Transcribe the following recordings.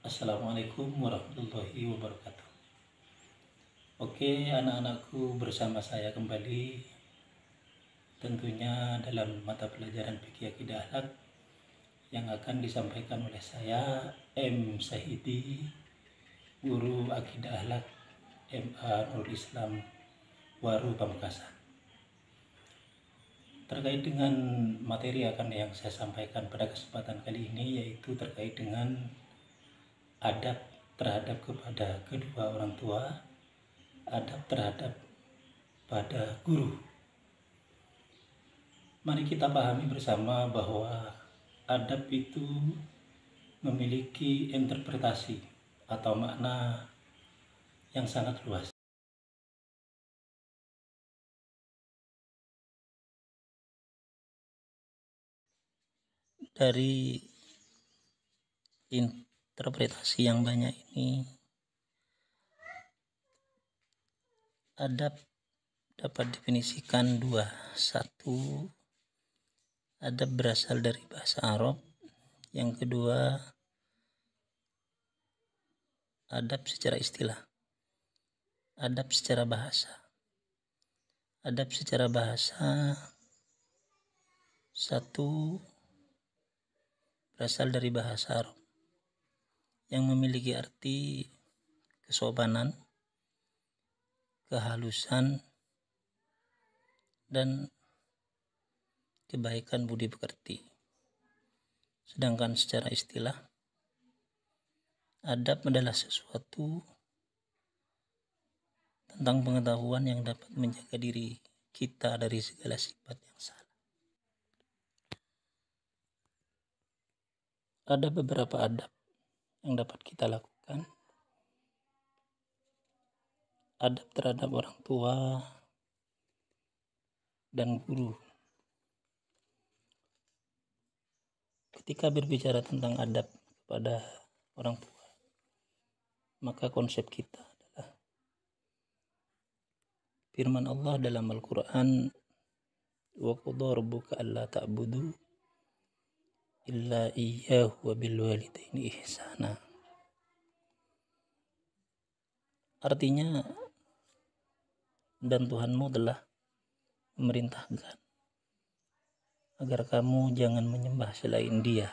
Assalamualaikum warahmatullahi wabarakatuh. Oke, anak-anakku, bersama saya kembali tentunya dalam mata pelajaran fikih akidah akhlak yang akan disampaikan oleh saya M. Sahidi, guru akidah akhlak MA Nurul Islam Waru Pamekasan. Terkait dengan materi yang saya sampaikan pada kesempatan kali ini, yaitu terkait dengan adab terhadap kepada kedua orang tua, adab terhadap pada guru. Mari kita pahami bersama bahwa adab itu memiliki interpretasi atau makna yang sangat luas. Dari interpretasi yang banyak ini, adab dapat definisikan dua. Satu, adab berasal dari bahasa Arab. Yang kedua, adab secara istilah. Adab secara bahasa. Adab secara bahasa, satu, berasal dari bahasa Arab yang memiliki arti kesopanan, kehalusan, dan kebaikan budi pekerti. Sedangkan secara istilah, adab adalah sesuatu tentang pengetahuan yang dapat menjaga diri kita dari segala sifat yang salah. Ada beberapa adab yang dapat kita lakukan. Adab terhadap orang tua dan guru. Ketika berbicara tentang adab kepada orang tua, maka konsep kita adalah firman Allah dalam Al-Quran, wa qadha rabbuka alla ta'budu illa iyyahu wa bil walidaini ihsana. Artinya, dan Tuhanmu telah memerintahkan agar kamu jangan menyembah selain Dia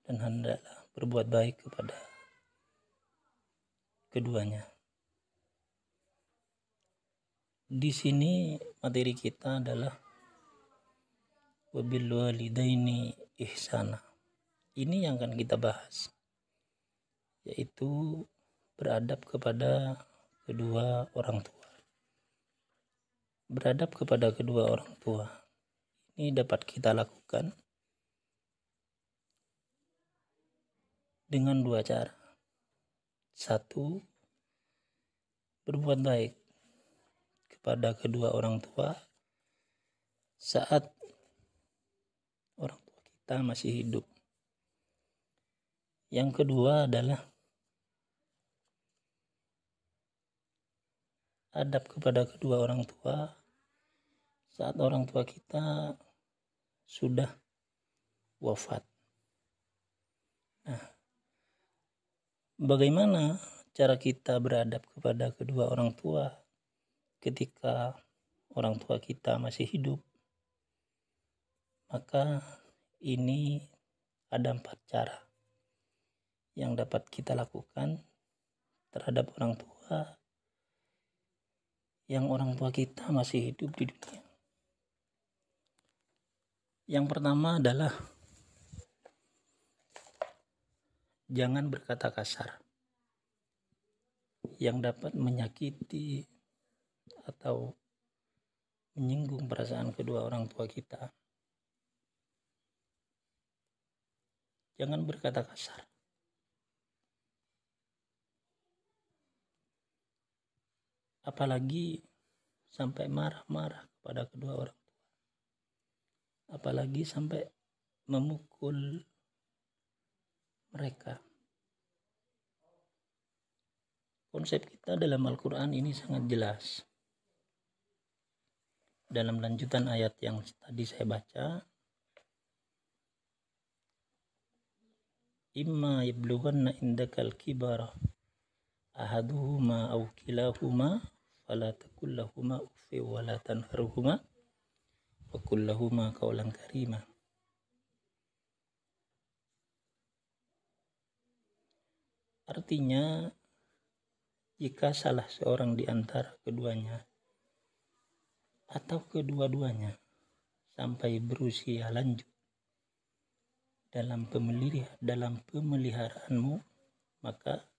dan hendaklah berbuat baik kepada keduanya. Di sini materi kita adalah wabil walidaini ihsana. Ini yang akan kita bahas, yaitu beradab kepada kedua orang tua. Beradab kepada kedua orang tua ini dapat kita lakukan dengan dua cara. Satu, berbuat baik kepada kedua orang tua saat orang tua kita masih hidup. Yang kedua adalah adab kepada kedua orang tua saat orang tua kita sudah wafat. Nah, bagaimana cara kita beradab kepada kedua orang tua ketika orang tua kita masih hidup? Maka ini ada 4 cara yang dapat kita lakukan terhadap orang tua yang orang tua kita masih hidup di dunia. Yang pertama adalah jangan berkata kasar yang dapat menyakiti atau menyinggung perasaan kedua orang tua kita. Jangan berkata kasar. Apalagi sampai marah-marah kepada kedua orang tua. Apalagi sampai memukul mereka. Konsep kita dalam Al-Quran ini sangat jelas. Dalam lanjutan ayat yang tadi saya baca, imma yablughanna indakal kibara ahaduhuma aw kilahuma fala taqul lahuma uffi wa la tanharhuma wa qul lahuma qawlan karima. Artinya, jika salah seorang di antara keduanya atau kedua-duanya sampai berusia lanjut dalam pemeliharaanmu, maka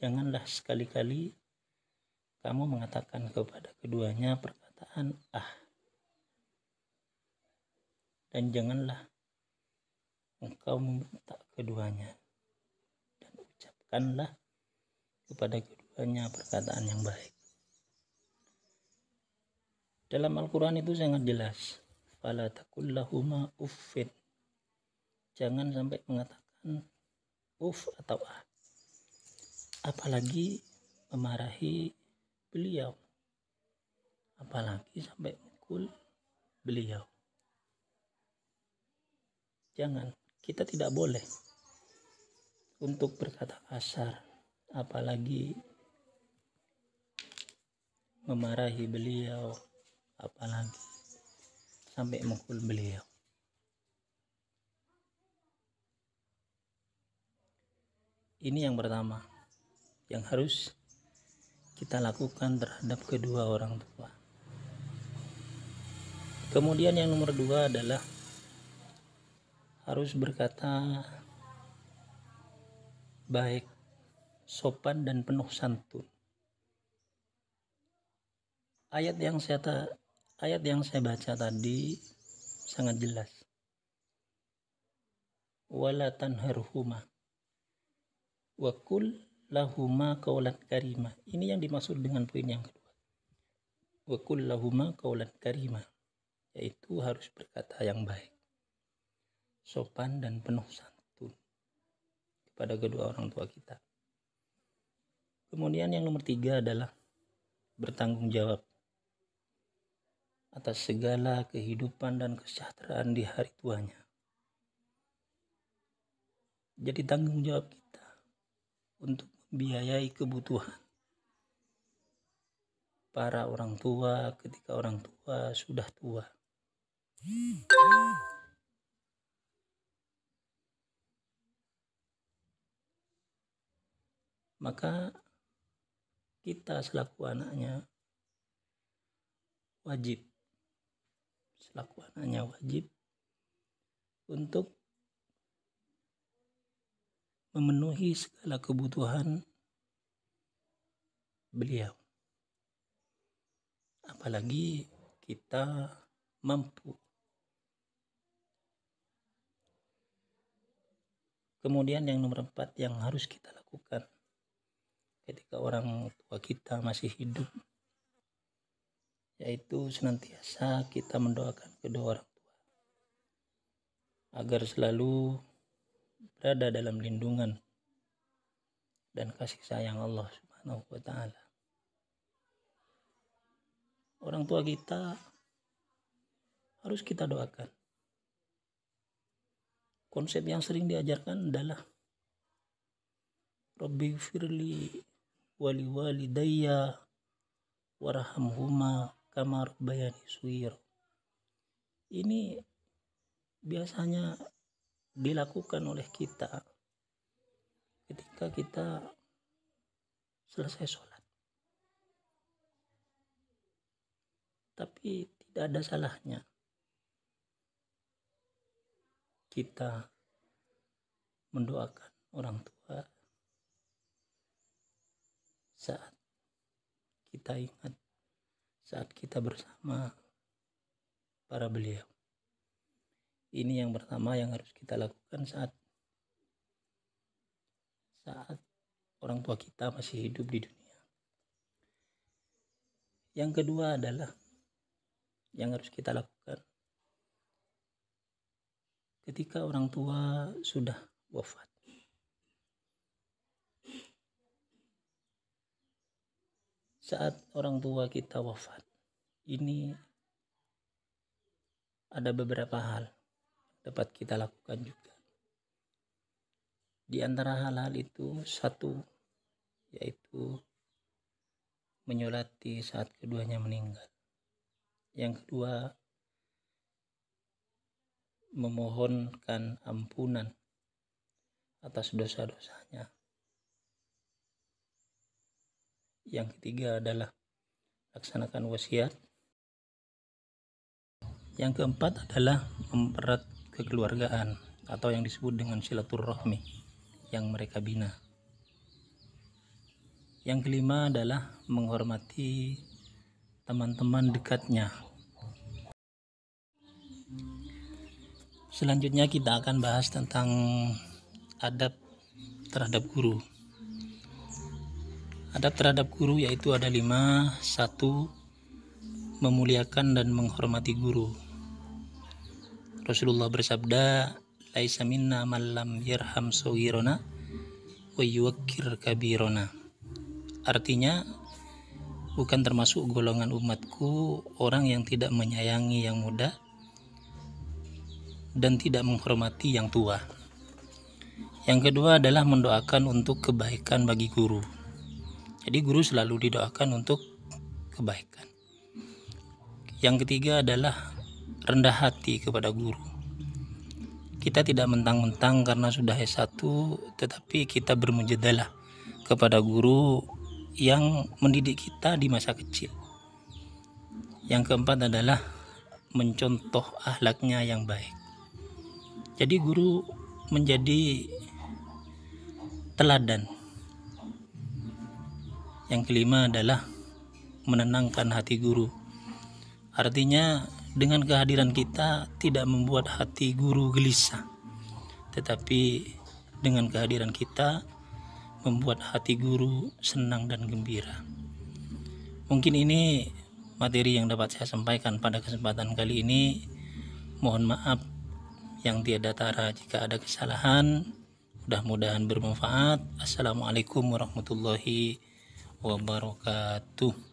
janganlah sekali-kali kamu mengatakan kepada keduanya perkataan ah, dan janganlah engkau membentak keduanya, dan ucapkanlah kepada keduanya perkataan yang baik. Dalam Al-Quran itu sangat jelas, fala taqul lahuma uffin, jangan sampai mengatakan uff atau ah, apalagi memarahi beliau, apalagi sampai mukul beliau. Jangan, kita tidak boleh untuk berkata kasar, apalagi memarahi beliau, apalagi sampai mukul beliau. Ini yang pertama yang harus kita lakukan terhadap kedua orang tua. Kemudian yang nomor 2 adalah harus berkata baik, sopan dan penuh santun. Ayat yang saya baca tadi sangat jelas. Wala tanharhuma wa qul lahuma qawlan karima. Ini yang dimaksud dengan poin yang kedua. Wa qul lahuma qawlan karima, yaitu harus berkata yang baik, sopan dan penuh santun kepada kedua orang tua kita. Kemudian yang nomor 3 adalah bertanggung jawab atas segala kehidupan dan kesejahteraan di hari tuanya. Jadi tanggung jawab kita untuk membiayai kebutuhan para orang tua ketika orang tua sudah tua. Maka kita selaku anaknya wajib untuk memenuhi segala kebutuhan beliau, apalagi kita mampu. Kemudian yang nomor 4 yang harus kita lakukan ketika orang tua kita masih hidup, yaitu senantiasa kita mendoakan kedua orang tua agar selalu berada dalam lindungan dan kasih sayang Allah Subhanahu wa ta'ala. Orang tua kita harus kita doakan. Konsep yang sering diajarkan adalah Rabbi firli wali walidayya warhamhuma kama rabbayani shaghira. Ini biasanya dilakukan oleh kita ketika kita selesai sholat. Tapi tidak ada salahnya kita mendoakan orang tua saat kita ingat, saat kita bersama para beliau. Ini yang pertama yang harus kita lakukan saat orang tua kita masih hidup di dunia. Yang kedua adalah yang harus kita lakukan ketika orang tua sudah wafat. Saat orang tua kita wafat, ini ada beberapa hal. dapat kita lakukan juga. Di antara hal-hal itu satu, yaitu menyolati saat keduanya meninggal. Yang kedua, memohonkan ampunan atas dosa-dosanya. Yang ketiga adalah laksanakan wasiat. Yang keempat adalah mempererat kekeluargaan atau yang disebut dengan silaturahmi yang mereka bina. Yang kelima adalah menghormati teman-teman dekatnya. Selanjutnya kita akan bahas tentang adab terhadap guru. Adab terhadap guru yaitu ada 5. 1. Memuliakan dan menghormati guru. Rasulullah bersabda, laisa minna man lam yarham saghirana wa yuwaqqir kabirana. Artinya, bukan termasuk golongan umatku orang yang tidak menyayangi yang muda dan tidak menghormati yang tua. Yang kedua adalah mendoakan untuk kebaikan bagi guru. Jadi guru selalu didoakan untuk kebaikan. Yang ketiga adalah rendah hati kepada guru. Kita tidak mentang-mentang karena sudah S1 tetapi kita bermujadalah kepada guru yang mendidik kita di masa kecil. Yang keempat adalah mencontoh akhlaknya yang baik. Jadi guru menjadi teladan. Yang kelima adalah menenangkan hati guru. Artinya dengan kehadiran kita tidak membuat hati guru gelisah, tetapi dengan kehadiran kita membuat hati guru senang dan gembira. Mungkin ini materi yang dapat saya sampaikan pada kesempatan kali ini. Mohon maaf yang tiada tara jika ada kesalahan. Mudah-mudahan bermanfaat. Assalamualaikum warahmatullahi wabarakatuh.